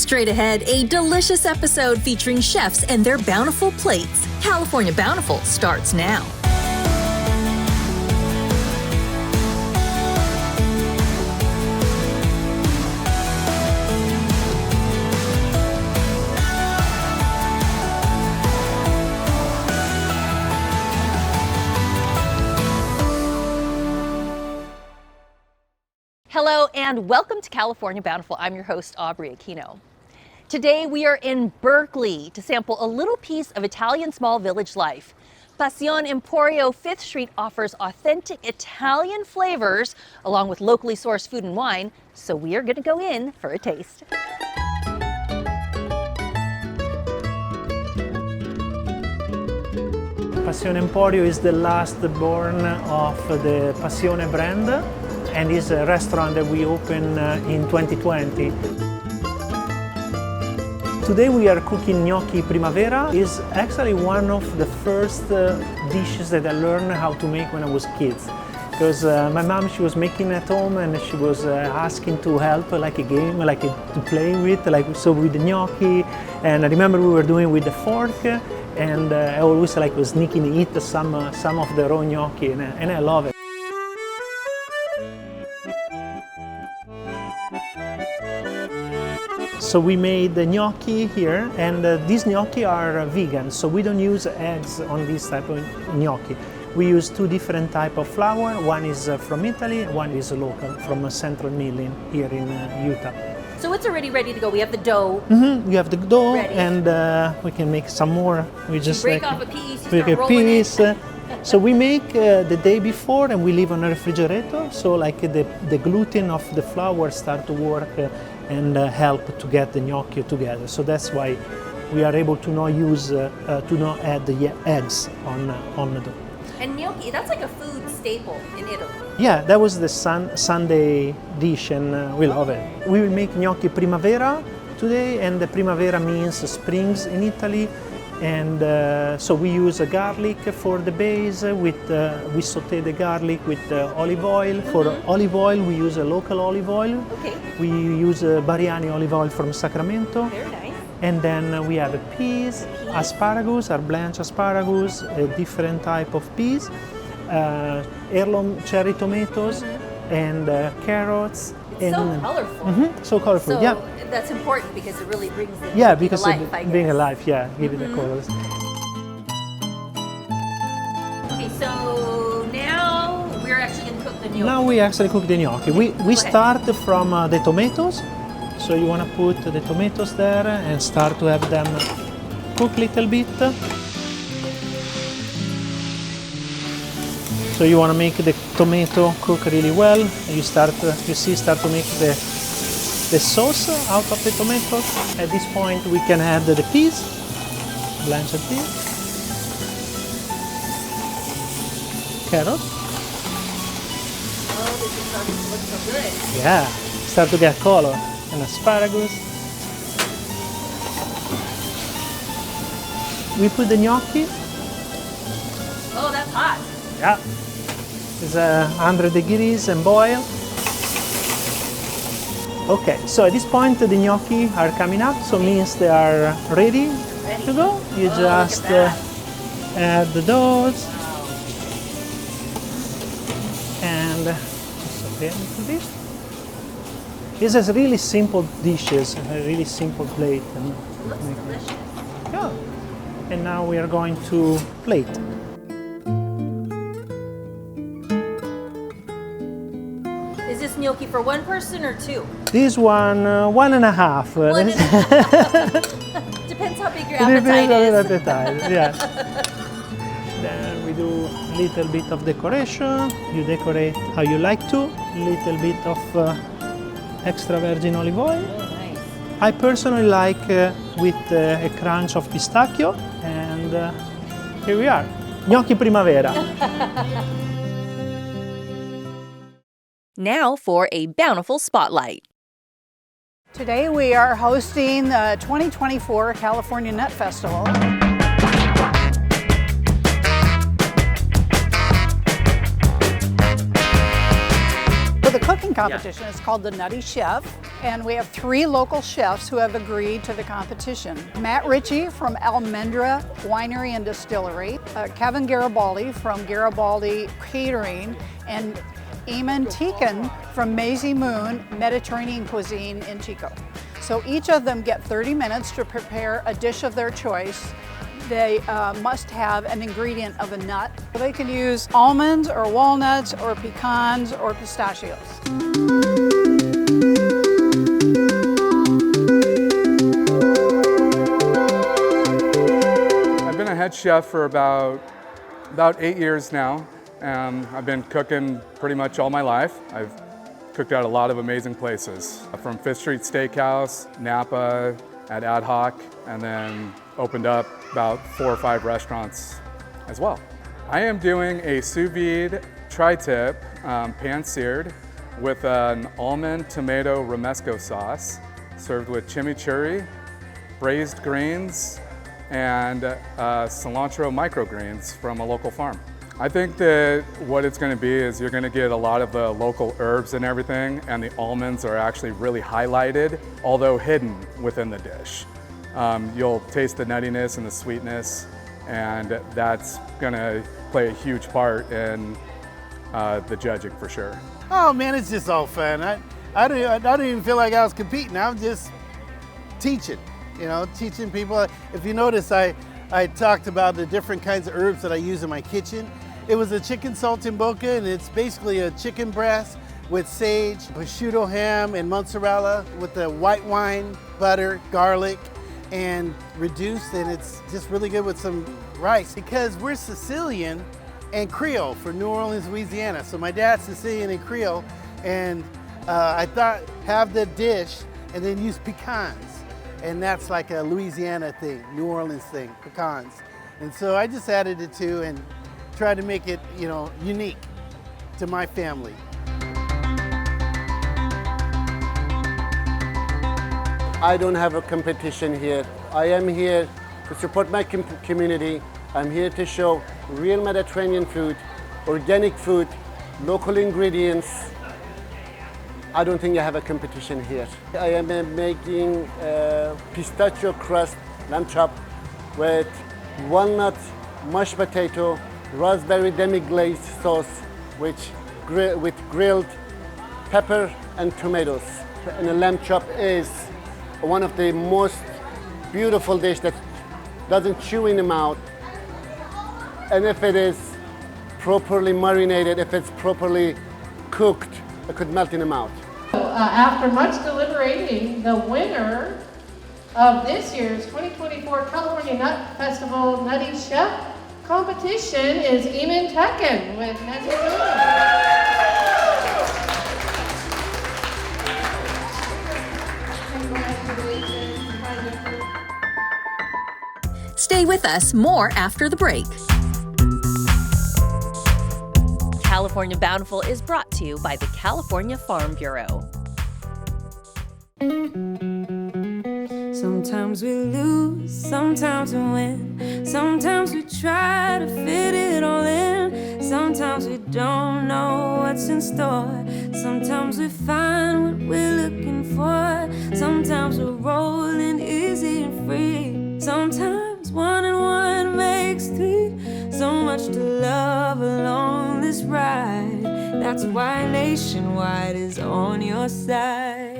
Straight ahead, a delicious episode featuring chefs and their bountiful plates. California Bountiful starts now. Hello and welcome to California Bountiful. I'm your host, Aubrey Aquino. Today we are in Berkeley to sample a little piece of Italian small village life. Passione Emporio 5th Street offers authentic Italian flavors along with locally sourced food and wine, so we are going to go in for a taste. Passione Emporio is the last born of the Passione brand, and is a restaurant that we opened in 2020. Today we are cooking gnocchi primavera. It's actually one of the first dishes that I learned how to make when I was a kid. Because my mom, she was making at home and she was asking to help, like a game, like to play with, so with the gnocchi. And I remember we were doing with the fork, and I always was sneaking to eat some of the raw gnocchi, and I love it. So we made the gnocchi here, and these gnocchi are vegan, so we don't use eggs on this type of gnocchi. We use two different types of flour. One is from Italy, one is local from a central milling here in Utah. So it's already ready to go. We have the dough. We have the dough, ready. And we can make some more. We just break off a piece, you break start a rolling piece. it. So we make the day before, and we leave on a refrigerator. So the gluten of the flour start to work and help to get the gnocchi together. So that's why we are able to not add the eggs on the dough. And gnocchi, that's like a food staple in Italy. Yeah, that was the Sunday dish, and we love it. We will make gnocchi primavera today, and the primavera means springs in Italy. And so we use a garlic for the base. We saute the garlic with olive oil. For olive oil, we use a local olive oil. Okay. We use Bariani olive oil from Sacramento. Very nice. And then we have peas, asparagus, our blanched asparagus, a different type of peas, heirloom cherry tomatoes, and carrots. It's so colorful. So colorful, So yeah. That's important because it really brings the Yeah, gnocchi because to life, I guess. being alive, give it the colors. Okay, so now we're actually going to cook the gnocchi. Now we actually cook the gnocchi. We start from the tomatoes. So you want to put the tomatoes there and start to have them cook a little bit. So you want to make the tomato cook really well. You start to make the sauce out of the tomatoes. At this point we can add the peas, blanched peas, carrot. Oh, this is starting to look so good. Yeah, start to get color. And asparagus. We put the gnocchi. Oh, that's hot. Yeah, it's 100 degrees and boil. Okay, so at this point the gnocchi are coming up, so means they are ready to go. You just add the doughs and just saute a little bit. This is really simple dishes, a really simple plate. It looks delicious. Yeah. And now we are going to plate. Is this gnocchi for one person or two? This one, 1.5. One and a half. Depends how big your appetite is. Yeah. Then we do a little bit of decoration. You decorate how you like to. A little bit of extra virgin olive oil. Oh, nice. I personally like with a crunch of pistachio, and here we are, gnocchi primavera. Now for a bountiful spotlight. Today we are hosting the 2024 California Nut Festival. For the cooking competition. It's called the Nutty Chef, and we have 3 local chefs who have agreed to the competition. Matt Ritchie from Almendra Winery and Distillery, Kevin Garibaldi from Garibaldi Catering, and Eamon Teakin from Maisie Moon Mediterranean Cuisine in Chico. So each of them get 30 minutes to prepare a dish of their choice. They must have an ingredient of a nut. They can use almonds or walnuts or pecans or pistachios. I've been a head chef for about 8 years now. I've been cooking pretty much all my life. I've cooked at a lot of amazing places, from Fifth Street Steakhouse, Napa, at Ad Hoc, and then opened up about 4 or 5 restaurants as well. I am doing a sous vide tri-tip, pan-seared, with an almond tomato romesco sauce, served with chimichurri, braised greens, and cilantro microgreens from a local farm. I think that what it's going to be is you're going to get a lot of the local herbs and everything, and the almonds are actually really highlighted, although hidden within the dish. You'll taste the nuttiness and the sweetness, and that's going to play a huge part in the judging for sure. Oh man, it's just all fun. I don't even feel like I was competing. I'm just teaching, teaching people. If you notice, I talked about the different kinds of herbs that I use in my kitchen. It was a chicken saltimbocca, and it's basically a chicken breast with sage, prosciutto ham, and mozzarella with the white wine, butter, garlic, and reduced, and it's just really good with some rice. Because we're Sicilian and Creole for New Orleans, Louisiana. So my dad's Sicilian and Creole, and I thought have the dish and then use pecans. And that's like a Louisiana thing, New Orleans thing, pecans. And so I just added it to and tried to make it, unique to my family. I don't have a competition here. I am here to support my community. I'm here to show real Mediterranean food, organic food, local ingredients. I don't think I have a competition here. I am making pistachio crust lamb chop with walnut, mashed potato, raspberry demi-glazed sauce, with grilled pepper and tomatoes. And the lamb chop is one of the most beautiful dishes that doesn't chew in the mouth. And if it is properly marinated, if it's properly cooked, it could melt in the mouth. After much deliberating, the winner of this year's 2024 California Nut Festival Nutty Chef competition is Eamon Teakin with Maisie Moon. Stay with us, more after the break. California Bountiful is brought to you by the California Farm Bureau. Sometimes we lose, sometimes we win. Sometimes we try to fit it all in. Sometimes we don't know what's in store. Sometimes we find what we're looking for. Sometimes we're rolling easy and free. Sometimes 1 and 1 makes 3. So much to love along this ride. That's why Nationwide is on your side.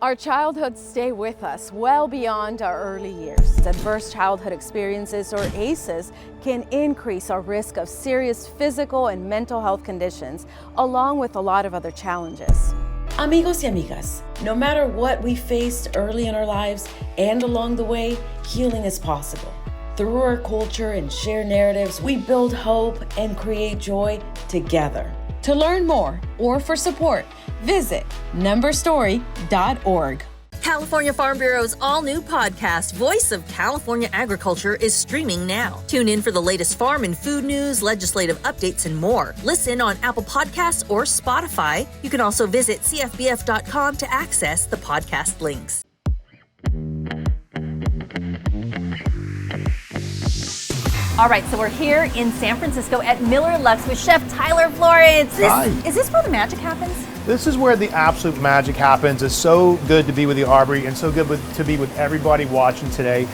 Our childhoods stay with us well beyond our early years. Adverse childhood experiences, or ACEs, can increase our risk of serious physical and mental health conditions, along with a lot of other challenges. Amigos y amigas, no matter what we faced early in our lives and along the way, healing is possible. Through our culture and shared narratives, we build hope and create joy together. To learn more or for support, visit numberstory.org. California Farm Bureau's all-new podcast, Voice of California Agriculture, is streaming now. Tune in for the latest farm and food news, legislative updates, and more. Listen on Apple Podcasts or Spotify. You can also visit cfbf.com to access the podcast links. All right, so we're here in San Francisco at Miller Lux with Chef Tyler Florence. Is this where the magic happens? This is where the absolute magic happens. It's so good to be with you, Aubrey, and so good to be with everybody watching today.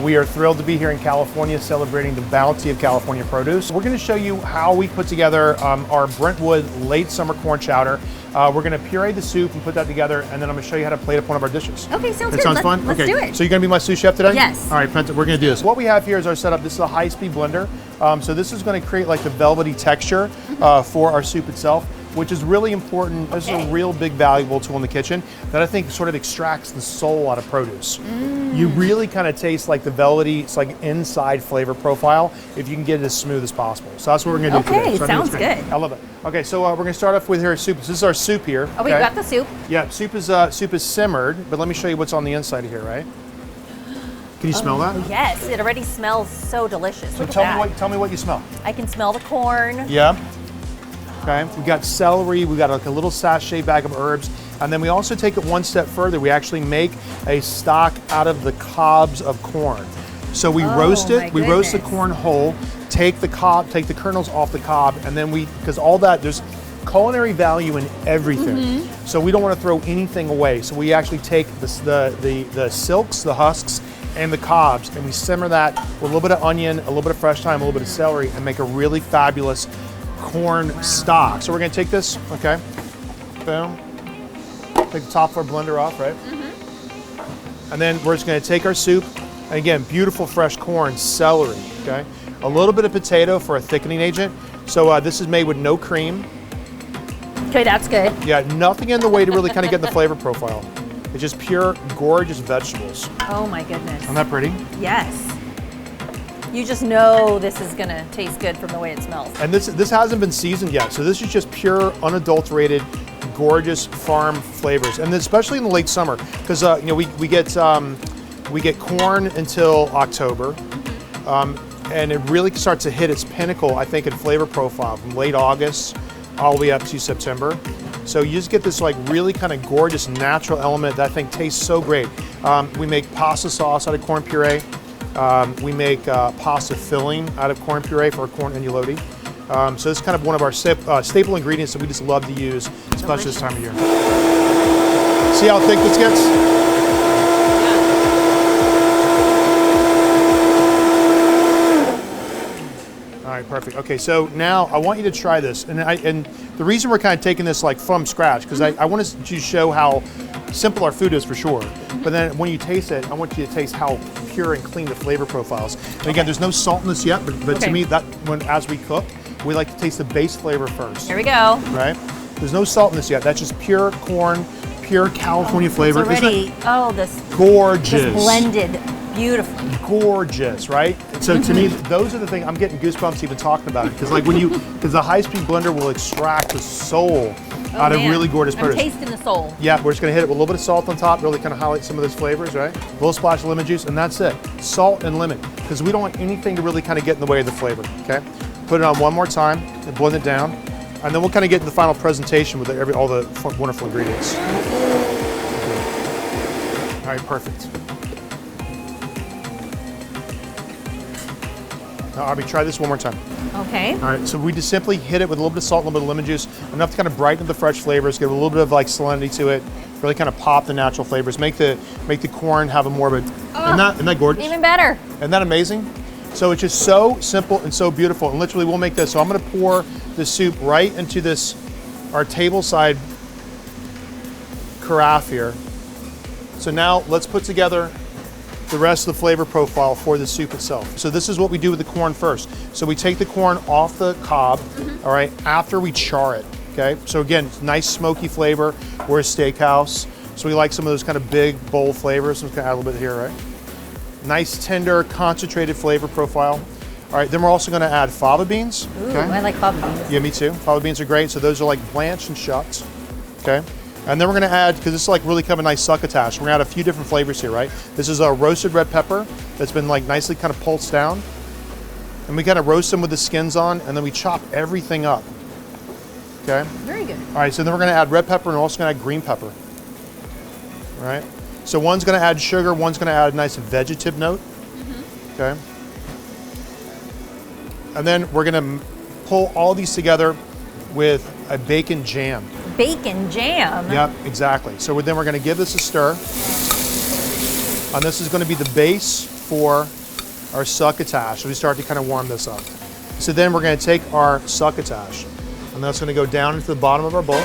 We are thrilled to be here in California celebrating the bounty of California produce. We're going to show you how we put together our Brentwood late summer corn chowder. We're going to puree the soup and put that together, and then I'm going to show you how to plate up one of our dishes. Okay, sounds that good. Sounds fun? Let's okay. do it. So you're going to be my sous chef today? Yes. All right, we're going to do this. What we have here is our setup. This is a high-speed blender. So this is going to create like the velvety texture for our soup itself, which is really important. This is a real big valuable tool in the kitchen that I think sort of extracts the soul out of produce. You really kind of taste like the velvety, it's like inside flavor profile if you can get it as smooth as possible. So that's what we're gonna do today. So sounds good. I love it. Okay, so we're gonna start off with our soup. This is our soup here. Oh, we got the soup. Yeah, soup is simmered, but let me show you what's on the inside of here, right? Can you smell that? Yes, it already smells so delicious. So Look tell at me that. tell me what you smell. I can smell the corn. Yeah. Okay, we got celery, we got like a little sachet bag of herbs, and then we also take it one step further. We actually make a stock out of the cobs of corn. So we roast it, we roast the corn whole, take the kernels off the cob, and then because all that, there's culinary value in everything. So we don't want to throw anything away. So we actually take the silks, the husks, and the cobs, and we simmer that with a little bit of onion, a little bit of fresh thyme, a little bit of celery, and make a really fabulous corn stock. So we're going to take this, okay, boom, take the top of our blender off, right? And then we're just going to take our soup, and again, beautiful fresh corn, celery, okay, a little bit of potato for a thickening agent. So this is made with no cream. Okay, that's good. Yeah, nothing in the way to really kind of get the flavor profile. It's just pure, gorgeous vegetables. Oh my goodness. Isn't that pretty? Yes. You just know this is gonna taste good from the way it smells. And this hasn't been seasoned yet, so this is just pure, unadulterated, gorgeous farm flavors, and especially in the late summer, because you know we get corn until October, and it really starts to hit its pinnacle, I think, in flavor profile from late August all the way up to September. So you just get this like really kind of gorgeous natural element that I think tastes so great. We make pasta sauce out of corn puree. We make pasta filling out of corn puree for our corn agnolotti. So it's kind of one of our staple ingredients that we just love to use, especially this time of year. See how thick this gets? All right, perfect. Okay, so now I want you to try this, and the reason we're kind of taking this like from scratch because I want to show how simple our food is for sure. But then when you taste it, I want you to taste how pure and clean the flavor profiles. And again, there's no salt in this yet, but to me, as we cook, we like to taste the base flavor first. Here we go. Right? There's no salt in this yet. That's just pure corn, pure California flavor. It's already, this gorgeous. Just blended beautifully. Gorgeous, right? So to me, those are the things I'm getting goosebumps even talking about it because because the high-speed blender will extract the soul out of really gorgeous produce. I'm tasting the soul. Yeah, we're just gonna hit it with a little bit of salt on top, really kind of highlight some of those flavors, right? A little splash of lemon juice, and that's it. Salt and lemon, because we don't want anything to really kind of get in the way of the flavor, okay? Put it on one more time and blend it down, and then we'll kind of get into the final presentation with all the wonderful ingredients. All right, perfect. Now, Aubrey, try this one more time. Okay. All right, so we just simply hit it with a little bit of salt, a little bit of lemon juice, enough to kind of brighten the fresh flavors, give a little bit of like salinity to it, really kind of pop the natural flavors, make the corn have a more of a, isn't that gorgeous? Even better. Isn't that amazing? So it's just so simple and so beautiful, and literally we'll make this. So I'm gonna pour the soup right into this, our table side carafe here. So now let's put together the rest of the flavor profile for the soup itself. So this is what we do with the corn first. So we take the corn off the cob, all right, after we char it, okay? So again, nice smoky flavor. We're a steakhouse, so we like some of those kind of big, bold flavors. So we can add a little bit here, right? Nice, tender, concentrated flavor profile. All right, then we're also gonna add fava beans. Ooh, okay? I like fava beans. Yeah, me too. Fava beans are great. So those are like blanched and shucked, okay? And then we're gonna add, because this is like really kind of a nice succotash, we're gonna add a few different flavors here, right? This is a roasted red pepper that's been like nicely kind of pulsed down. And we kind of roast them with the skins on, and then we chop everything up, okay? Very good. All right, so then we're gonna add red pepper and we're also gonna add green pepper, all right? So one's gonna add sugar, one's gonna add a nice vegetative note, okay? And then we're gonna pull all these together with a bacon jam. bacon jam. Yep, exactly. So then we're going to give this a stir. And this is going to be the base for our succotash. So we start to kind of warm this up. So then we're going to take our succotash, and that's going to go down into the bottom of our bowl.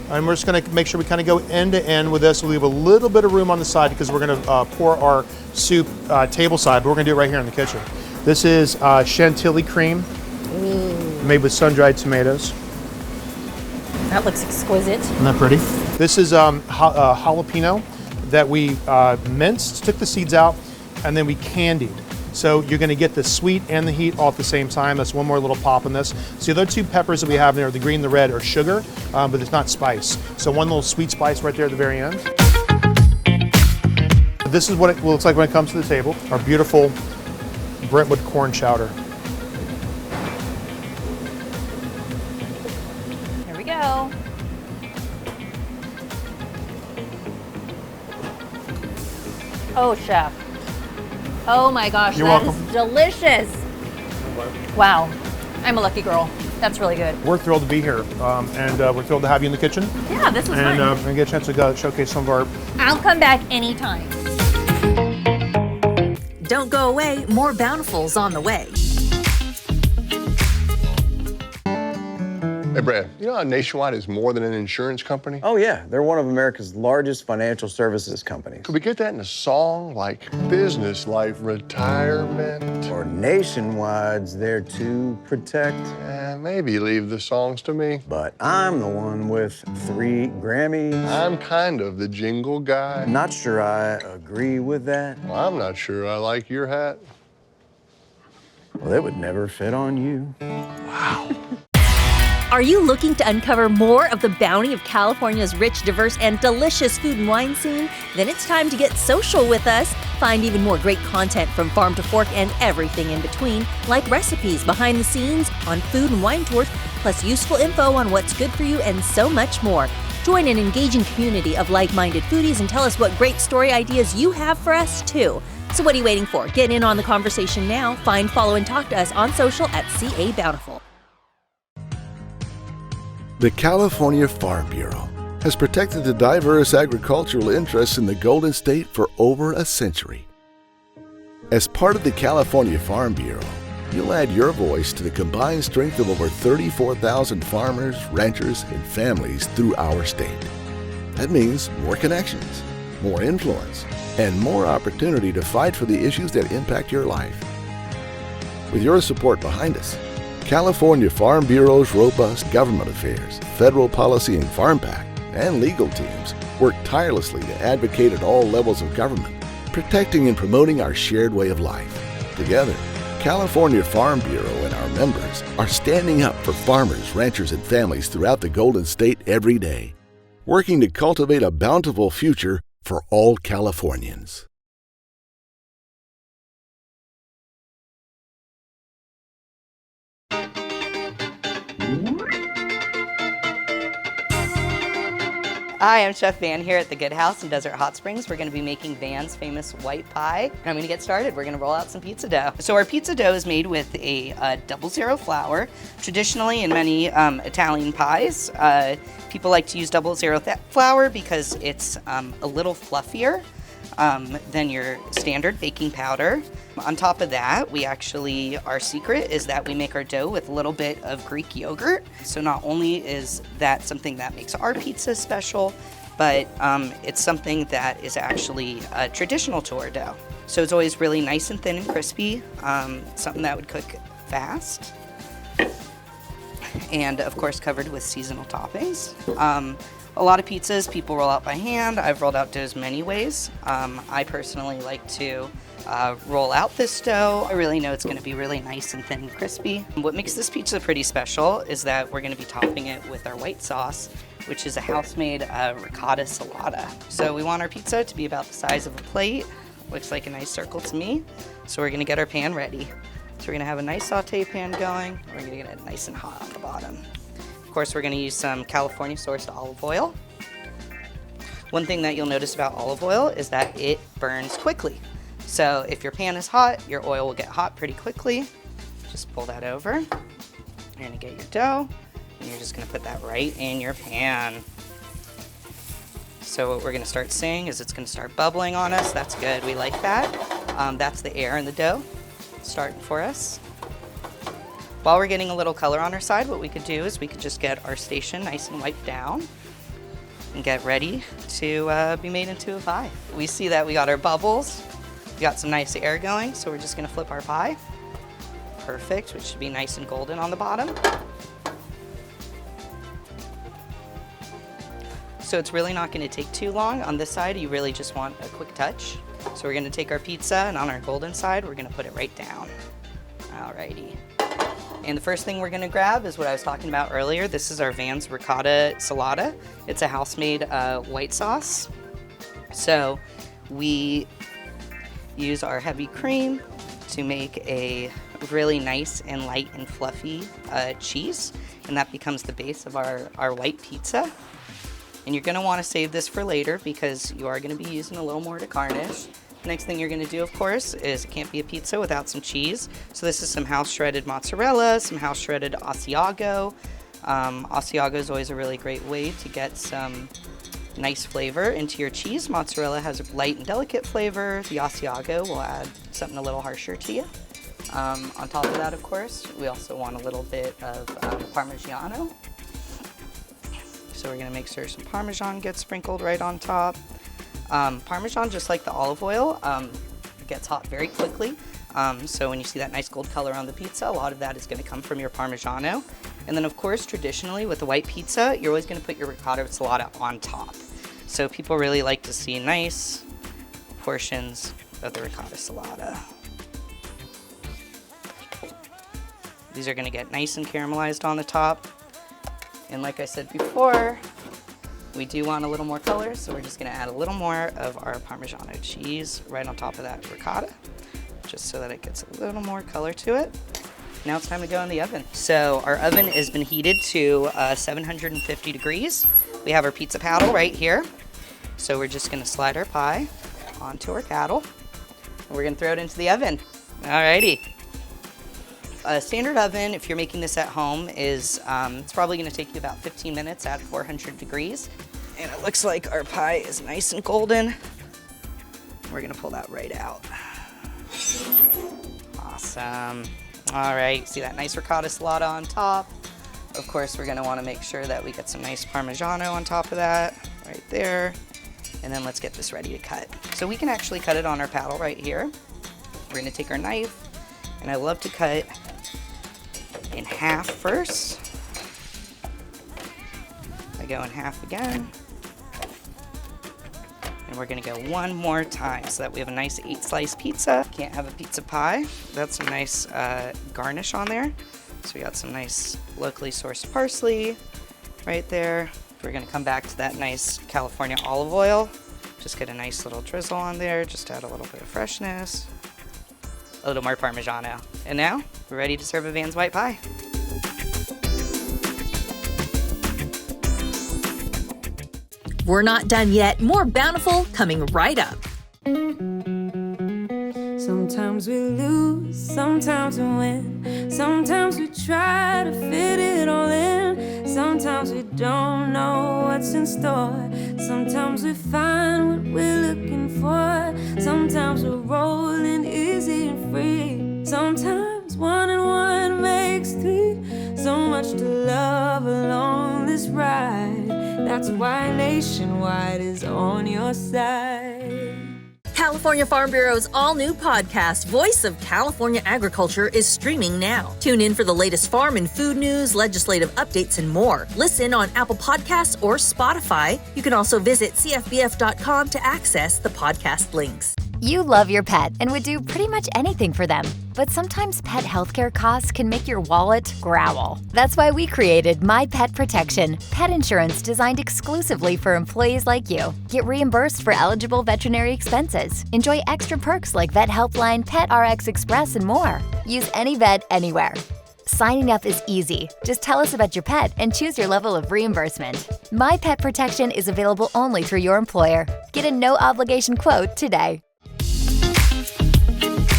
And we're just going to make sure we kind of go end to end with this. We'll leave a little bit of room on the side because we're going to pour our soup table side, but we're going to do it right here in the kitchen. This is chantilly cream made with sun-dried tomatoes. That looks exquisite. Isn't that pretty? This is jalapeno that we minced, took the seeds out, and then we candied. So you're going to get the sweet and the heat all at the same time. That's one more little pop in this. So the other two peppers that we have there, the green and the red, are sugar, but it's not spice. So one little sweet spice right there at the very end. This is what it looks like when it comes to the table. Our beautiful Brentwood corn chowder. Here we go. Oh, chef. Oh my gosh, You're that welcome. is delicious. Wow, I'm a lucky girl. That's really good. We're thrilled to be here, and we're thrilled to have you in the kitchen. Yeah, this was and, fun. And get a chance to showcase some of our... I'll come back anytime. Don't go away, more Bountiful's on the way. Hey, Brad, you know how Nationwide is more than an insurance company? Oh, yeah. They're one of America's largest financial services companies. Could we get that in a song like Business Life Retirement? Or Nationwide's there to protect. Maybe leave the songs to me. But I'm the one with 3 Grammys. I'm kind of the jingle guy. Not sure I agree with that. Well, I'm not sure I like your hat. Well, it would never fit on you. Wow. Are you looking to uncover more of the bounty of California's rich, diverse, and delicious food and wine scene? Then it's time to get social with us. Find even more great content from farm to fork and everything in between, like recipes, behind the scenes, on food and wine tours, plus useful info on what's good for you and so much more. Join an engaging community of like-minded foodies and tell us what great story ideas you have for us, too. So what are you waiting for? Get in on the conversation now. Find, follow, and talk to us on social at CA Bountiful. The California Farm Bureau has protected the diverse agricultural interests in the Golden State for over a century. As part of the California Farm Bureau, you'll add your voice to the combined strength of over 34,000 farmers, ranchers, and families through our state. That means more connections, more influence, and more opportunity to fight for the issues that impact your life. With your support behind us, California Farm Bureau's robust government affairs, federal policy and farm pact, and legal teams work tirelessly to advocate at all levels of government, protecting and promoting our shared way of life. Together, California Farm Bureau and our members are standing up for farmers, ranchers, and families throughout the Golden State every day, working to cultivate a bountiful future for all Californians. Hi, I'm Chef Van here at the Good House in Desert Hot Springs. We're going to be making Van's famous white pie. I'm going to get started. We're going to roll out some pizza dough. So our pizza dough is made with a 00 flour. Traditionally, in many Italian pies, people like to use 00 flour because it's a little fluffier than your standard baking powder. On top of that, our secret is that we make our dough with a little bit of Greek yogurt. So not only is that something that makes our pizza special, but it's something that is actually traditional to our dough. So it's always really nice and thin and crispy, something that would cook fast. And of course covered with seasonal toppings. A lot of pizzas people roll out by hand. I've rolled out doughs many ways. I personally like to roll out this dough. I really know it's going to be really nice and thin and crispy. What makes this pizza pretty special is that we're going to be topping it with our white sauce, which is a house-made ricotta salata. So we want our pizza to be about the size of a plate. Looks like a nice circle to me. So we're going to get our pan ready. So we're going to have a nice saute pan going. We're going to get it nice and hot on the bottom. Of course, we're going to use some California sourced olive oil. One thing that you'll notice about olive oil is that it burns quickly. So if your pan is hot, your oil will get hot pretty quickly. Just pull that over. You're going to get your dough. And you're just gonna put that right in your pan. So what we're gonna start seeing is it's gonna start bubbling on us. That's good, we like that. That's the air in the dough starting for us. While we're getting a little color on our side, what we could do is we could just get our station nice and wiped down and get ready to be made into a pie. We see that we got our bubbles, we got some nice air going, so we're just gonna flip our pie. Perfect, which should be nice and golden on the bottom. So it's really not gonna take too long. On this side, you really just want a quick touch. So we're gonna take our pizza, and on our golden side, we're gonna put it right down. Alrighty. And the first thing we're gonna grab is what I was talking about earlier. This is our Vans Ricotta Salata. It's a house-made white sauce. So we use our heavy cream to make a really nice and light and fluffy cheese, and that becomes the base of our white pizza. And you're gonna wanna save this for later because you are gonna be using a little more to garnish. Next thing you're gonna do, of course, is it can't be a pizza without some cheese. So this is some house shredded mozzarella, some house shredded Asiago. Asiago is always a really great way to get some nice flavor into your cheese. Mozzarella has a light and delicate flavor. The Asiago will add something a little harsher to you. On top of that, of course, we also want a little bit of Parmigiano. So we're gonna make sure some Parmesan gets sprinkled right on top. Parmesan, just like the olive oil, gets hot very quickly. So when you see that nice gold color on the pizza, a lot of that is gonna come from your Parmigiano. And then of course, traditionally with the white pizza, you're always gonna put your ricotta salata on top. So people really like to see nice portions of the ricotta salata. These are gonna get nice and caramelized on the top. And like I said before, we do want a little more color, so we're just gonna add a little more of our Parmigiano cheese right on top of that ricotta, just so that it gets a little more color to it. Now it's time to go in the oven. So our oven has been heated to 750 degrees. We have our pizza paddle right here. So we're just gonna slide our pie onto our paddle, and we're gonna throw it into the oven. Alrighty. A standard oven, if you're making this at home, is it's probably gonna take you about 15 minutes at 400 degrees. And it looks like our pie is nice and golden. We're gonna pull that right out. Awesome. All right, see that nice ricotta salata on top. Of course, we're gonna wanna make sure that we get some nice Parmigiano on top of that, right there. And then let's get this ready to cut. So we can actually cut it on our paddle right here. We're gonna take our knife, and I love to cut in half first. I go in half again. And we're gonna go one more time so that we have a nice 8-slice pizza. Can't have a pizza pie. That's some nice garnish on there. So we got some nice locally sourced parsley right there. We're gonna come back to that nice California olive oil. Just get a nice little drizzle on there, just to add a little bit of freshness. A little more Parmigiano. And now, we're ready to serve a Vans white pie. We're not done yet. More Bountiful coming right up. Sometimes we lose, sometimes we win. Sometimes we try to fit it all in. Sometimes we don't know what's in store. Sometimes we find what we're looking for. Sometimes we're rolling easy and free. Sometimes 1 and 1 makes 3. So much to love along this ride. That's why Nationwide is on your side. California Farm Bureau's all-new podcast, Voice of California Agriculture, is streaming now. Tune in for the latest farm and food news, legislative updates, and more. Listen on Apple Podcasts or Spotify. You can also visit cfbf.com to access the podcast links. You love your pet and would do pretty much anything for them. But sometimes pet healthcare costs can make your wallet growl. That's why we created My Pet Protection, pet insurance designed exclusively for employees like you. Get reimbursed for eligible veterinary expenses. Enjoy extra perks like Vet Helpline, Pet RX Express, and more. Use any vet anywhere. Signing up is easy. Just tell us about your pet and choose your level of reimbursement. My Pet Protection is available only through your employer. Get a no-obligation quote today.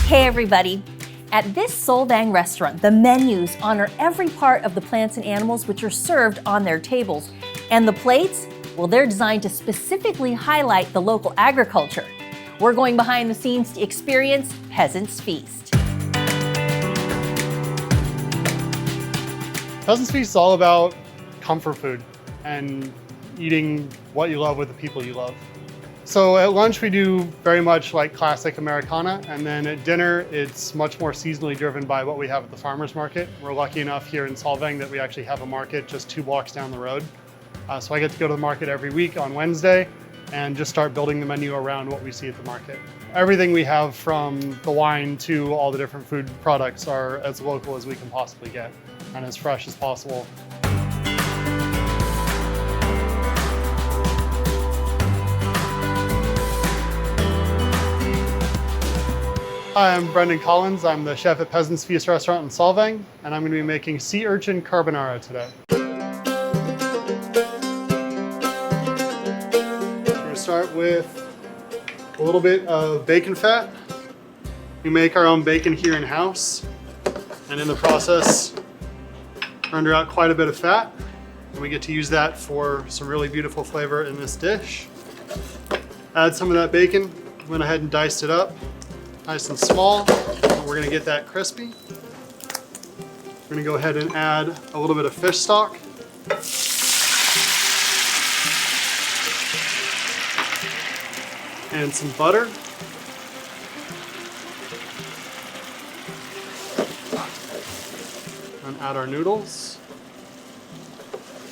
Hey everybody. At this Solvang restaurant, the menus honor every part of the plants and animals which are served on their tables. And the plates, well, they're designed to specifically highlight the local agriculture. We're going behind the scenes to experience Peasant's Feast. Peasant's Feast is all about comfort food and eating what you love with the people you love. So at lunch we do very much like classic Americana, and then at dinner it's much more seasonally driven by what we have at the farmer's market. We're lucky enough here in Solvang that we actually have a market just 2 blocks down the road. So I get to go to the market every week on Wednesday and just start building the menu around what we see at the market. Everything we have, from the wine to all the different food products, are as local as we can possibly get and as fresh as possible. Hi, I'm Brendan Collins. I'm the chef at Peasant's Feast restaurant in Solvang, and I'm going to be making sea urchin carbonara today. We're going to start with a little bit of bacon fat. We make our own bacon here in-house, and in the process render out quite a bit of fat, and we get to use that for some really beautiful flavor in this dish. Add some of that bacon, went ahead and diced it up nice and small. We're going to get that crispy. We're going to go ahead and add a little bit of fish stock. And some butter. And add our noodles.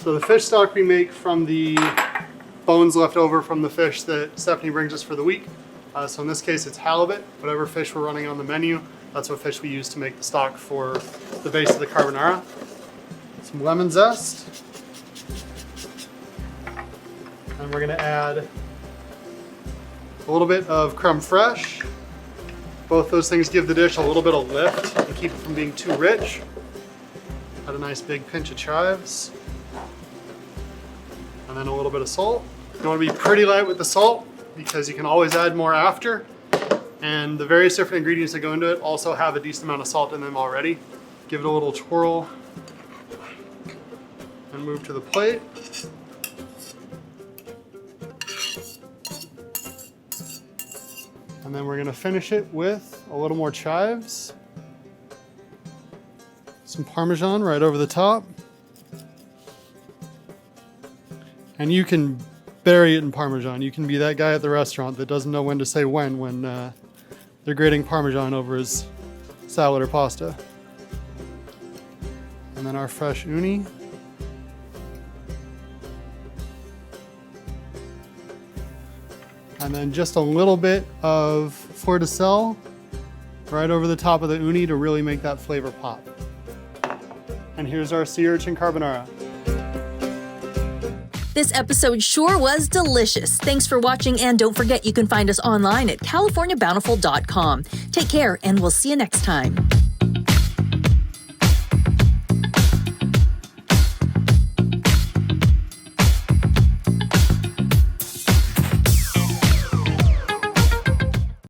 So the fish stock we make from the bones left over from the fish that Stephanie brings us for the week. So in this case it's halibut. Whatever fish we're running on the menu, that's what fish we use to make the stock for the base of the carbonara. Some lemon zest. And we're going to add a little bit of creme fraiche. Both those things give the dish a little bit of lift and keep it from being too rich. Add a nice big pinch of chives. And then a little bit of salt. You want to be pretty light with the salt, because you can always add more after. And the various different ingredients that go into it also have a decent amount of salt in them already. Give it a little twirl and move to the plate. And then we're gonna finish it with a little more chives. Some Parmesan right over the top. And you can bury it in Parmesan. You can be that guy at the restaurant that doesn't know when to say when they're grating Parmesan over his salad or pasta. And then our fresh uni. And then just a little bit of fleur de sel right over the top of the uni to really make that flavor pop. And here's our sea urchin carbonara. This episode sure was delicious. Thanks for watching, and don't forget you can find us online at CaliforniaBountiful.com. Take care, and we'll see you next time.